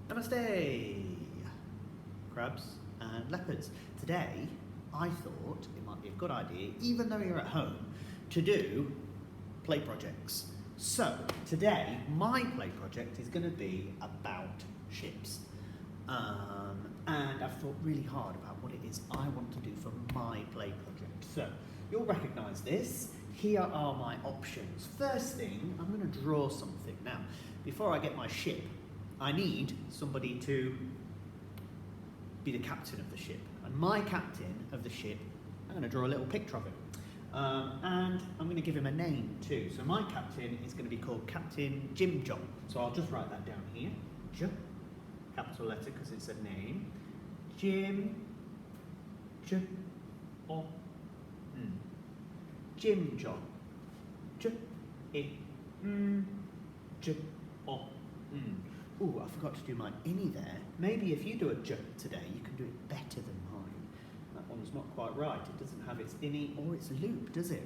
Namaste, crabs and leopards. Today, I thought it might be a good idea, even though you're at home, to do play projects. So, today, my play project is going to be about ships. And I've thought really hard about what it is I want to do for my play project. So, you'll recognise this. Here are my options. First thing, I'm going to draw something. Now, before I get my ship, I need somebody to be the captain of the ship. And my captain of the ship, I'm going to draw a little picture of him. And I'm going to give him a name too. So my captain is going to be called Captain Jim John. So I'll just write that down here. J, capital letter because it's a name. Jim, J, O, N. Jim John. J, I, N, J, O, N. Ooh, I forgot to do my innie there. Maybe if you do a J today, you can do it better than mine. That one's not quite right. It doesn't have its innie or its loop, does it?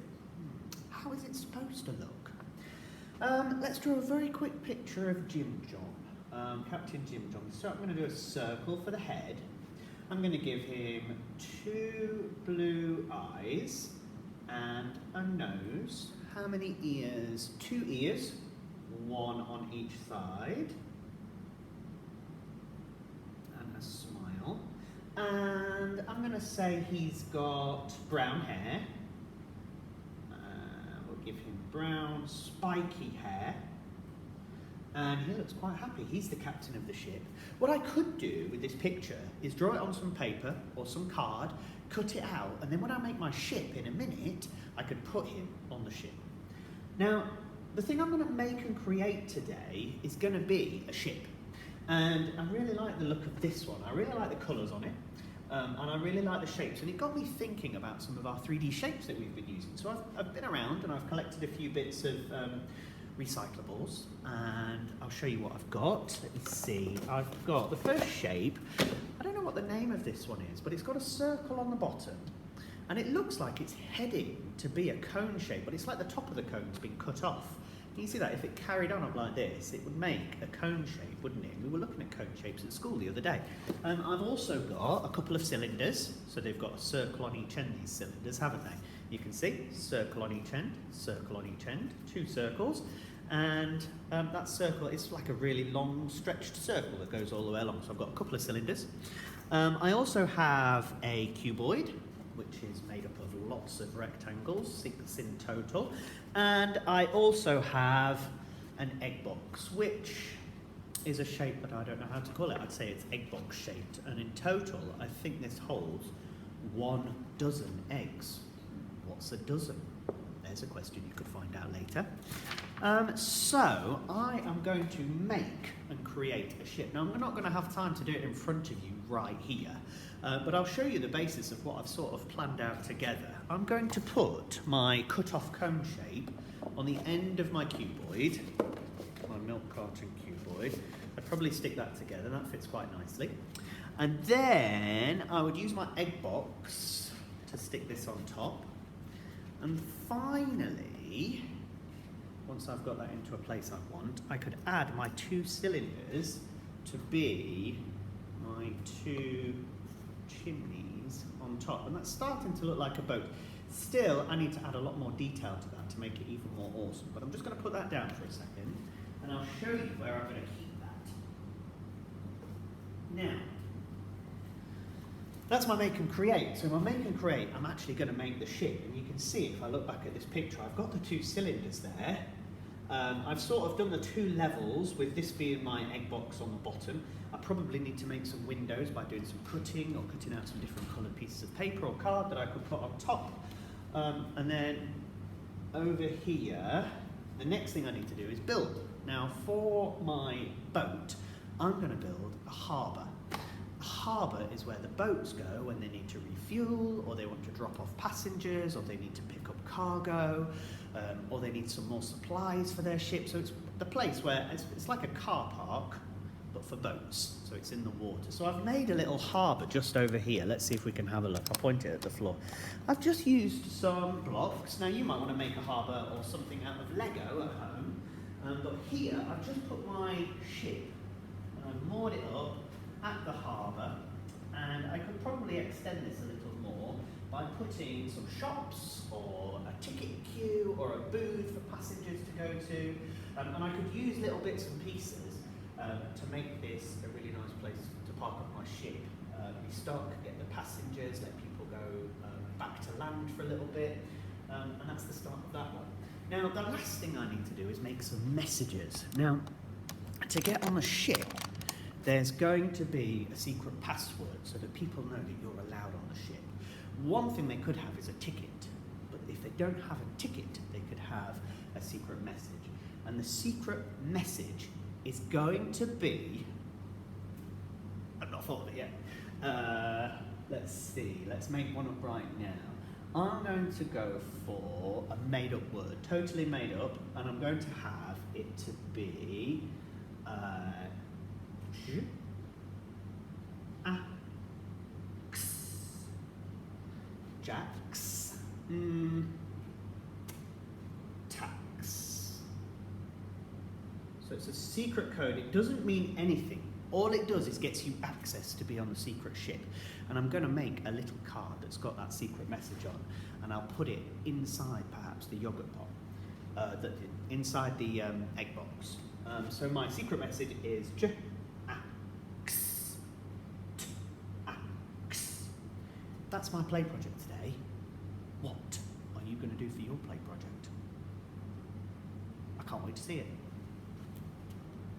How is it supposed to look? Let's draw a very quick picture of Jim John, Captain Jim John. So I'm going to do a circle for the head. I'm going to give him 2 blue eyes and a nose. How many ears? 2 ears, 1 on each side. Smile, and I'm going to say he's got brown hair. We'll give him brown spiky hair, and he looks quite happy. He's the captain of the ship. What I could do with this picture is draw it on some paper or some card, cut it out, and then when I make my ship in a minute, I could put him on the ship. Now, the thing I'm going to make and create today is going to be a ship. And I really like the look of this one. I really like the colours on it, and I really like the shapes. And it got me thinking about some of our 3D shapes that we've been using. So I've been around and I've collected a few bits of recyclables, and I'll show you what I've got. Let me see. I've got the first shape. I don't know what the name of this one is, but it's got a circle on the bottom, and it looks like it's heading to be a cone shape, but it's like the top of the cone's been cut off. Can you see that? If it carried on up like this, it would make a cone shape, wouldn't it? We were looking at cone shapes at school the other day. I've also got a couple of cylinders, so they've got a circle on each end, these cylinders, haven't they? You can see, circle on each end, circle on each end, 2 circles, and that circle is like a really long stretched circle that goes all the way along, so I've got a couple of cylinders. I also have a cuboid, which is made up of lots of rectangles, 6 in total. And I also have an egg box, which is a shape that I don't know how to call it. I'd say it's egg box shaped. And in total, I think this holds 1 dozen eggs. What's a dozen? There's a question you could find out later. So I am going to make and create a ship. Now, I'm not going to have time to do it in front of you right here, but I'll show you the basis of what I've sort of planned out together. I'm going to put my cut-off cone shape on the end of my cuboid, my milk carton cuboid. I'd probably stick that together, that fits quite nicely. And then I would use my egg box to stick this on top. And finally, once I've got that into a place I want, I could add my 2 cylinders to be my 2 chimneys on top. And that's starting to look like a boat. Still, I need to add a lot more detail to that to make it even more awesome. But I'm just going to put that down for a second, and I'll show you where I'm going to keep that. Now, that's my make and create. So my make and create, I'm actually going to make the ship, and you can see if I look back at this picture, I've got the 2 cylinders there. I've sort of done the 2 levels, with this being my egg box on the bottom. I probably need to make some windows by doing some cutting or cutting out some different coloured pieces of paper or card that I could put on top. And then over here, the next thing I need to do is build. Now for my boat, I'm going to build a harbour. A harbour is where the boats go when they need to refuel, or they want to drop off passengers, or they need to pick up cargo, or they need some more supplies for their ship. So it's the place where it's like a car park, but for boats. So it's in the water. So I've made a little harbour just over here. Let's see if we can have a look. I'll point it at the floor. I've just used some blocks. Now you might want to make a harbour or something out of Lego at home. But here I've just put my ship and I've moored it up extend this a little more by putting some shops or a ticket queue or a booth for passengers to go to. And I could use little bits and pieces to make this a really nice place to park up my ship, restock, get the passengers, let people go back to land for a little bit, and that's the start of that one. Now, the last thing I need to do is make some messages. Now, to get on a ship, there's going to be a secret password so that people know that you're allowed on the ship. One thing they could have is a ticket, but if they don't have a ticket, they could have a secret message. And the secret message is going to be, I've not thought of it yet. Let's see, let's make one up right now. I'm going to go for a made up word, totally made up, and I'm going to have it to be Jax. Tax. So it's a secret code. It doesn't mean anything. All it does is gets you access to be on the secret ship. And I'm going to make a little card that's got that secret message on, and I'll put it inside perhaps the yogurt pot, inside the egg box. So my secret message is Jax. That's my play project today. What are you going to do for your play project? I can't wait to see it.